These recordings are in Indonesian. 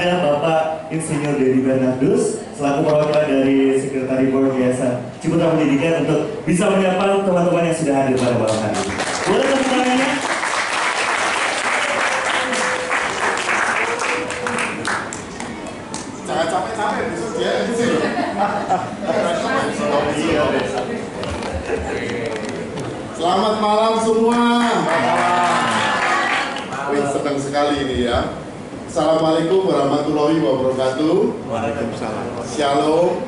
ada Bapak Insinyur Dedi Bernardus selaku perwakilan dari Sekretari Board Yayasan Ciputra Pendidikan untuk bisa menyapa teman-teman yang sudah hadir pada malam hari ini. Boleh tepuk tangannya? Jangan capek-capek, besok dia MC. Selamat malam semua. Senang sekali ini ya. Assalamualaikum warahmatullahi wabarakatuh. Waalaikumsalam. Shalom.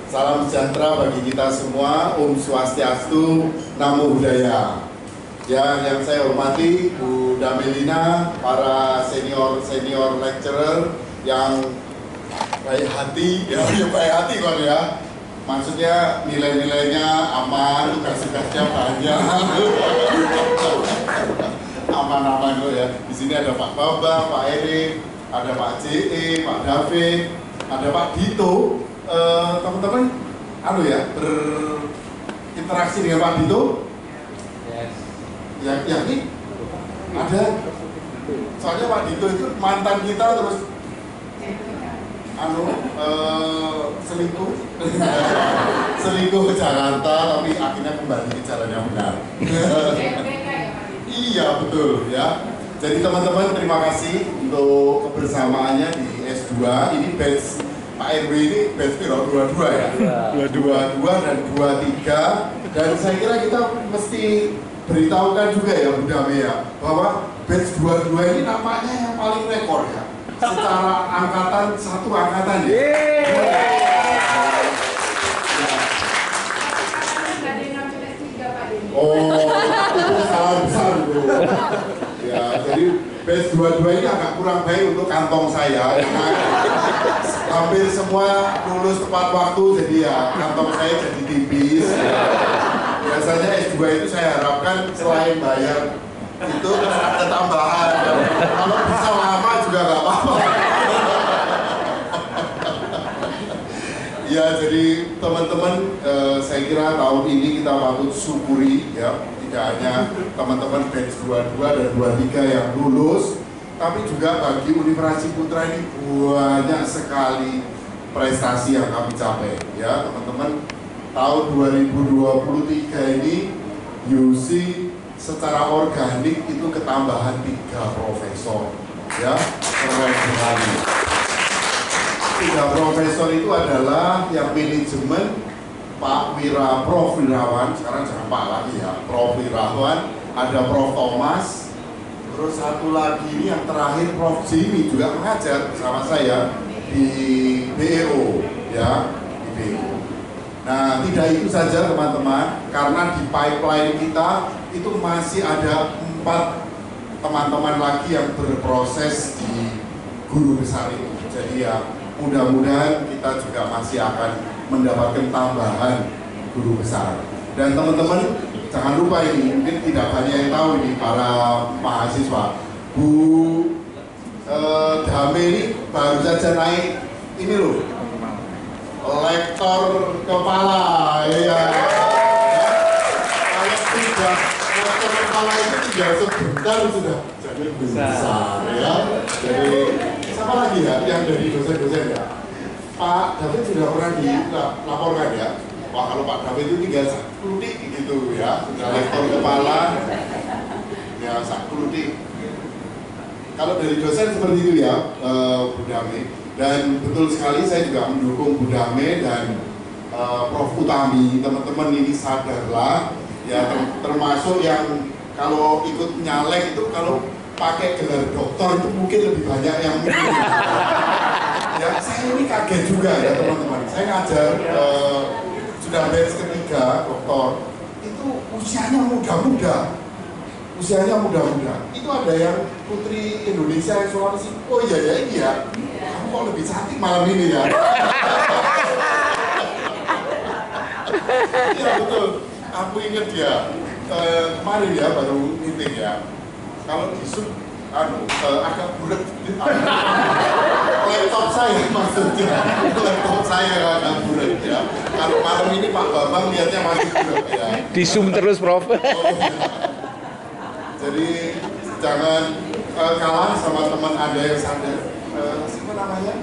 Salam sejahtera bagi kita semua. Om Swastiastu, Namo Buddhaya. Ya, yang saya hormati Bu Damelina, para senior lecturer yang baik hati, ya baik hati kan ya. Maksudnya nilai-nilainya aman, tugas-tugasnya banyak. Aman-aman loh ya. Di sini ada Pak Bambang, Pak Erik, ada Pak JE, Pak David, ada Pak Dito. Teman-teman, berinteraksi dengan Pak Dito? Yes. Ya ini ada. Soalnya Pak Dito itu mantan kita terus selingkuh selingkuh ke Jakarta tapi akhirnya kembali ke jalan yang benar. Iya betul ya. Jadi teman-teman terima kasih untuk kebersamaannya di S2. Ini batch Pak RW ini batch 22 ya. 22 dan 23. Dan saya kira kita mesti beritahukan juga ya Bu Dame ya bahwa batch 22 ini namanya yang paling rekor ya. Secara angkatan, satu angkatan ya. Oh, itu salah besar bro. Ya, jadi batch 22 ini agak kurang baik untuk kantong saya karena hampir semua lulus tepat waktu, jadi ya kantong saya jadi tipis. Biasanya S2 itu saya harapkan selain bayar itu ada tambahan. Kalau bisa lama juga nggak apa-apa. Ya, jadi teman-teman, saya kira tahun ini kita patut syukuri ya, tidak hanya teman-teman batch 22 dan 23 yang lulus, tapi juga bagi Universitas Ciputra ini banyak sekali prestasi yang kami capai ya, teman-teman. Tahun 2023 ini UC secara organik itu ketambahan 3 profesor ya, keren sekali. 3 profesor itu adalah yang manajemen Pak Prof Wirawan, sekarang jangan Pak lagi ya, Prof Wirawan, ada Prof Thomas, terus satu lagi ini yang terakhir Prof Jimmy juga mengajar bersama saya di BEO ya, di BEO. Nah, tidak itu saja teman-teman, karena di pipeline kita itu masih ada 4 teman-teman lagi yang berproses di guru besar itu. Jadi ya mudah-mudahan kita juga masih akan mendapatkan tambahan guru besar. Dan teman-teman jangan lupa ini, mungkin tidak banyak yang tahu ini para mahasiswa. Bu Dame ini baru saja naik ini loh, lektor kepala ya. Kalau tidak lektor kepala itu tinggal sebentar sudah jadi besar ya. Jadi siapa lagi ya yang dari dosen-dosen ya? Pak David sudah pernah dilaporkan ya. Wah, kalau Pak David itu tinggal saklutik gitu ya, sudah lektor kepala ya saklutik. Kalau dari dosen seperti itu ya, Bu Dame. Dan betul sekali saya juga mendukung Bu Dame dan Prof Utami. Teman-teman ini sadarlah ya, termasuk yang kalau ikut nyalek itu kalau pakai gelar doktor itu mungkin lebih banyak yang ya, saya ini kaget juga ya teman-teman. Saya ngajar sudah batch ketiga doktor, itu usianya muda-muda. Usianya muda-muda. Itu ada yang putri Indonesia yang Sulawesi. Oh iya ya, ini ya. Kamu kok lebih cantik malam ini ya? Iya betul. Aku ingat ya, kemarin ya baru meeting ya. Kalau di Zoom, agak bulat. Laptop saya maksudnya, laptop saya agak bulat ya. Kalau malam ini Pak Bambang lihatnya masih bulat ya. Di Zoom terus, Prof. Oh, ya. Jadi jangan kalah sama teman Anda yang sadar. siapa namanya?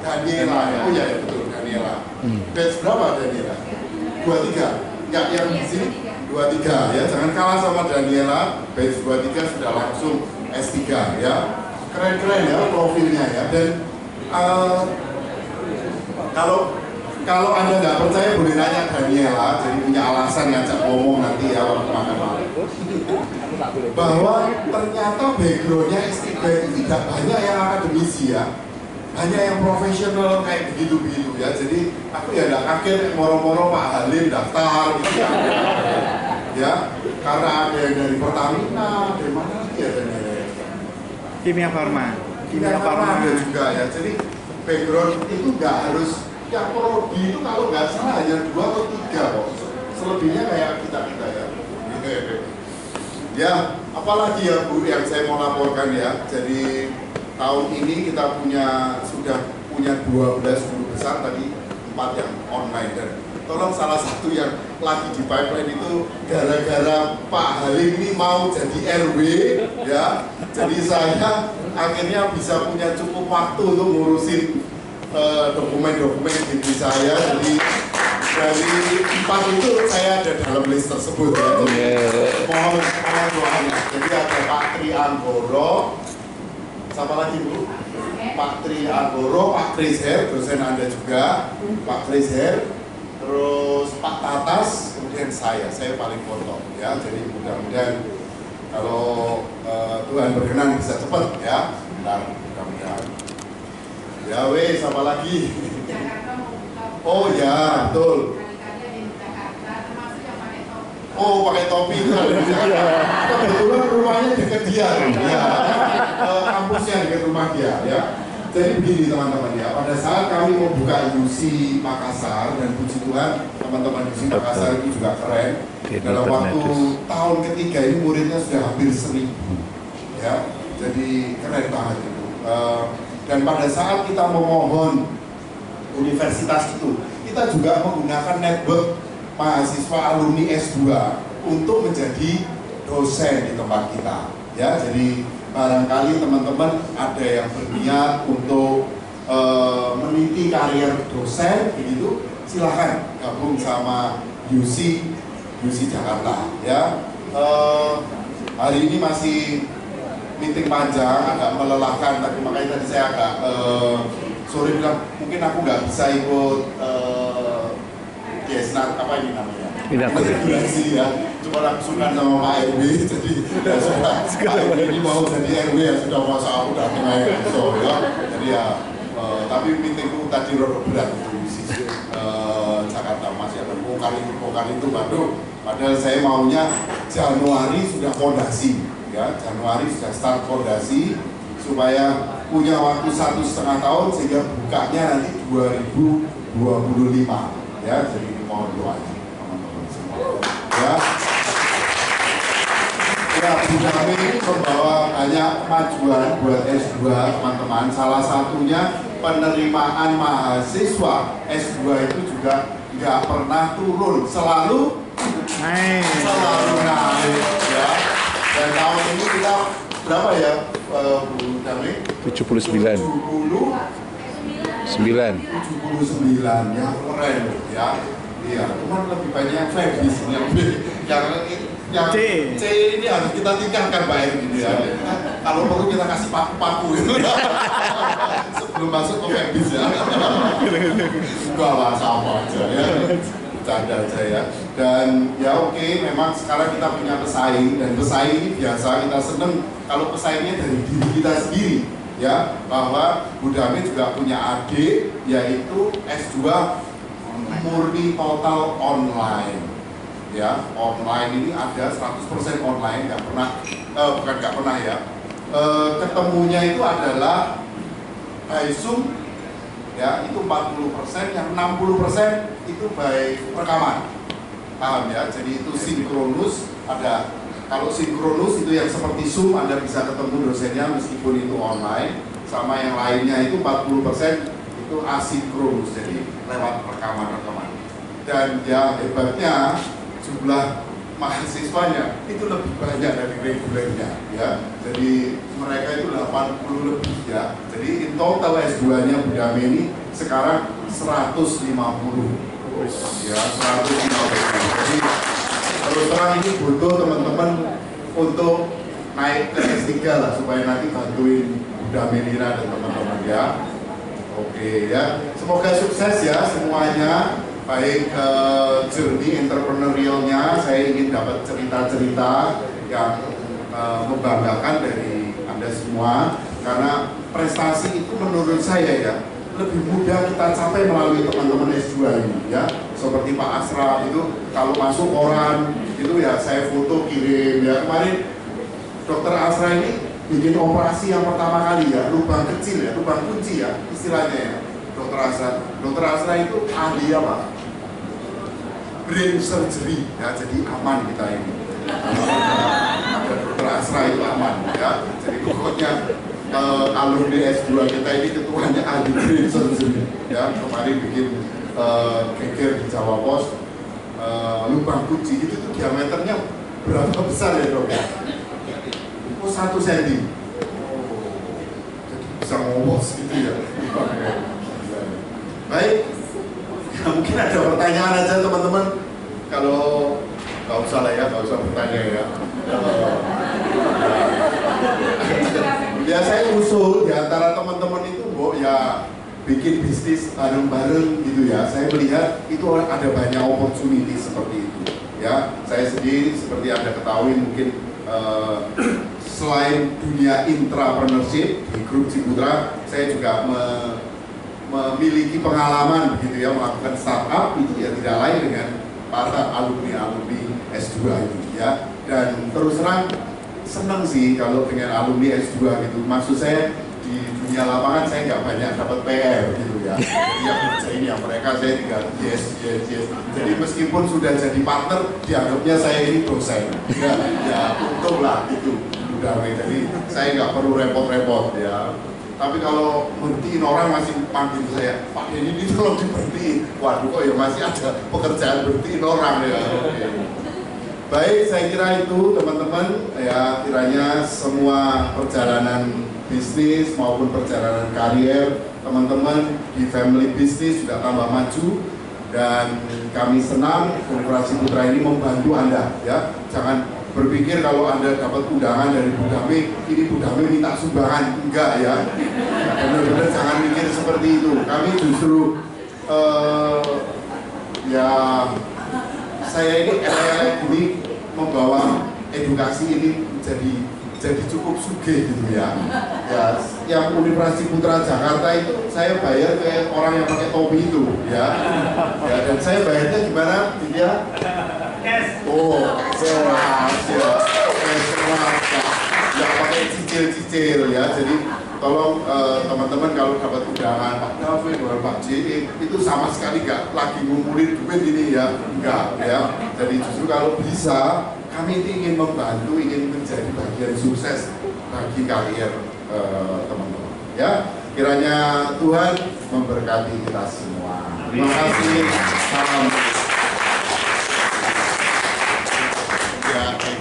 Daniela ya, oh ya betul Daniela. Batch berapa Daniela? 23. Enggak, yang di sini 23 ya, jangan kalah sama Daniela. Batch 23 sudah langsung S3 ya. Keren-keren ya profilnya ya. Dan kalau Anda nggak percaya boleh nanya Daniela, jadi punya alasan ngajak ngomong nanti ya waktu makan malam. Bahwa ternyata backgroundnya S3 itu tidak banyak yang akademisi ya, banyak yang profesional kayak begitu-begitu ya. Jadi aku ya nggak kaget moro-moro Pak Halim daftar gitu ya, karena ada yang dari Pertamina, dari mana lagi ya Daniela? Kimia Farma. Kimia Farma ada juga ya. Jadi background itu nggak harus yang prodi itu kalau nggak salah hanya 2 atau 3 kok. Selebihnya kayak kita ya. Ya, apalagi ya Bu yang saya mau laporkan ya. Jadi tahun ini kita sudah punya 12 guru besar tadi, 4 yang online dan tolong salah satu yang lagi di pipeline itu gara-gara Pak Halim ini mau jadi RW ya. Jadi saya akhirnya bisa punya cukup waktu untuk ngurusin dokumen-dokumen diri saya. Jadi dari 4 itu saya ada dalam list tersebut ya. Jadi mohon doanya. Jadi ada Pak Tri Anggoro, siapa lagi Bu? Pak Tri Anggoro, Pak Chris Her, dosen Anda juga, Pak Chris Her, terus Pak Tatas, kemudian saya paling foto ya. Jadi mudah-mudahan kalau Tuhan berkenan bisa cepat ya. Bentar, mudah-mudahan. Ya wes, apa lagi? Oh ya, betul. Oh, pakai topi itu ada di Jakarta. Kebetulan rumahnya dekat dia, ya. Kampusnya dekat rumah dia, ya. Jadi begini teman-teman ya, pada saat kami mau buka UC Makassar dan puji Tuhan teman-teman UC Makassar itu juga keren. Dalam waktu tahun ketiga ini muridnya sudah hampir 1000, ya. Jadi keren banget itu. Dan pada saat kita memohon universitas itu, kita juga menggunakan network mahasiswa alumni S2 untuk menjadi dosen di tempat kita. Ya, jadi barangkali teman-teman ada yang berniat untuk meniti karir dosen, begitu, silahkan gabung sama UC Jakarta. Ya, hari ini masih meeting panjang, agak melelahkan, tapi makanya tadi saya agak sore bilang mungkin aku nggak bisa ikut Gesnat apa ini namanya? Inaugurasi ya. Cuma langsungan sama Pak RW, jadi ya sudah. Pak RW ini mau jadi RW ya sudah masa aku udah mulai so ya. Jadi ya, tapi meetingku tadi rada berat di Jakarta masih ada vokal itu baru. Padahal saya maunya Januari sudah fondasi. Ya, Januari sudah start fondasi supaya punya waktu 1,5 tahun sehingga bukanya nanti 2025 ya. Jadi mohon doanya teman-teman semua ya. Ya, Budami ini membawa banyak kemajuan buat S2 teman-teman. Salah satunya penerimaan mahasiswa S2 itu juga nggak pernah turun, selalu naik ya. Dan tahun ini kita berapa ya Bu Dami? 79 ya, keren ya. Iya, cuman lebih banyak Febis yang C ini harus kita tingkatkan Pak Erwin ya. Kalau perlu kita kasih paku-paku sebelum masuk ke Febis ya. Enggak lah, sama aja ya. Bercanda aja ya. Dan ya oke, memang sekarang kita punya pesaing, dan pesaing ini biasa kita seneng kalau pesaingnya dari diri kita sendiri ya, bahwa Budami juga punya adik yaitu S2 murni total online ya. Online ini ada 100% online, nggak pernah bukan nggak pernah ya, ketemunya itu adalah by Zoom ya, itu 40%, yang 60% itu by rekaman, paham ya. Jadi itu sinkronus. Ada, kalau sinkronus itu yang seperti Zoom, Anda bisa ketemu dosennya meskipun itu online, sama yang lainnya itu 40% itu asinkronus, jadi lewat rekaman. Dan ya hebatnya jumlah mahasiswanya itu lebih banyak dari regulernya ya. Jadi mereka itu 80 lebih ya. Jadi in total S2-nya Bu Dame ini sekarang 150 ya, 150. Jadi terus terang ini butuh teman-teman untuk naik ke S3 lah supaya nanti bantuin Bu Dame Nira dan teman-teman ya. Oke ya, semoga sukses ya semuanya. Baik journey entrepreneurialnya, saya ingin dapat cerita-cerita yang membanggakan dari Anda semua, karena prestasi itu menurut saya ya lebih mudah kita capai melalui teman-teman S2 ini ya. Seperti Pak Asraf itu kalau masuk koran itu ya saya foto kirim ya. Kemarin Dokter Asra ini bikin operasi yang pertama kali ya, lubang kecil ya, lubang kunci ya istilahnya ya. Dokter Asra itu ahli apa? Brain surgery ya, jadi aman kita ini. Ada Dokter Asra itu aman ya. Jadi pokoknya alumni S2 kita ini ketuanya ahli brain surgery ya. Kemarin bikin geger di Jawa Pos, lubang kunci itu tuh diameternya berapa besar ya dok? Oh 1 cm. Jadi bisa ngobos gitu ya. Baik, ya, mungkin ada pertanyaan aja teman-teman. Kalau nggak usah lah ya, nggak usah bertanya ya. Ya saya usul di antara teman-teman itu, ya bikin bisnis bareng-bareng gitu ya. Saya melihat itu ada banyak opportunity seperti itu. Ya, saya sendiri seperti Anda ketahui mungkin selain dunia intrapreneurship di grup Ciputra, saya juga memiliki pengalaman begitu ya, melakukan startup itu ya tidak lain dengan para alumni S2 ini ya. Dan terus terang senang sih kalau dengan alumni S2 gitu. Maksud saya di dunia lapangan saya nggak banyak dapat PR gitu ya. Jadi yang kerjain yang mereka saya tinggal yes. Jadi meskipun sudah jadi partner, dianggapnya saya ini dosen. Ya untung lah gitu. Udah, jadi saya nggak perlu repot-repot ya. Tapi kalau berhentiin orang masih panggil saya, Pak Denny ini tolong diberhentiin. Waduh kok ya masih ada pekerjaan berhentiin orang ya. Oke. Baik, saya kira itu teman-teman ya, kiranya semua perjalanan bisnis maupun perjalanan karier teman-teman di family bisnis sudah tambah maju, dan kami senang Universitas Ciputra ini membantu Anda ya. Jangan berpikir kalau Anda dapat undangan dari Bu Dame, ini Bu Dame minta sumbangan, enggak ya. Benar-benar jangan mikir seperti itu. Kami justru ya saya ini ini membawa edukasi ini jadi cukup sugih gitu ya. Ya, yang Universitas Ciputra Jakarta itu saya bayar ke orang yang pakai topi itu ya. Ya, dan saya bayarnya gimana dia? Oh, keras ya, nggak pakai cicil ya. Jadi tolong teman-teman kalau dapat undangan Pak David atau Pak J itu sama sekali nggak lagi ngumpulin duit ini ya, enggak ya. Jadi justru kalau bisa kami ingin membantu, ingin menjadi bagian sukses bagi karier teman-teman ya. Kiranya Tuhan memberkati kita semua. Terima kasih. Salam.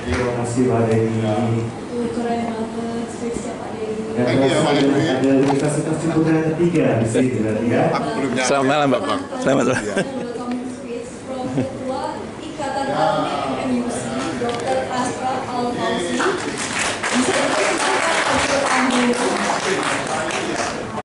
Terima kasih Pak Denny. Keren banget, spesial Pak Denny. Ada Universitas Ciputra ketiga di sini berarti ya. Selamat malam Bapak. Selamat malam.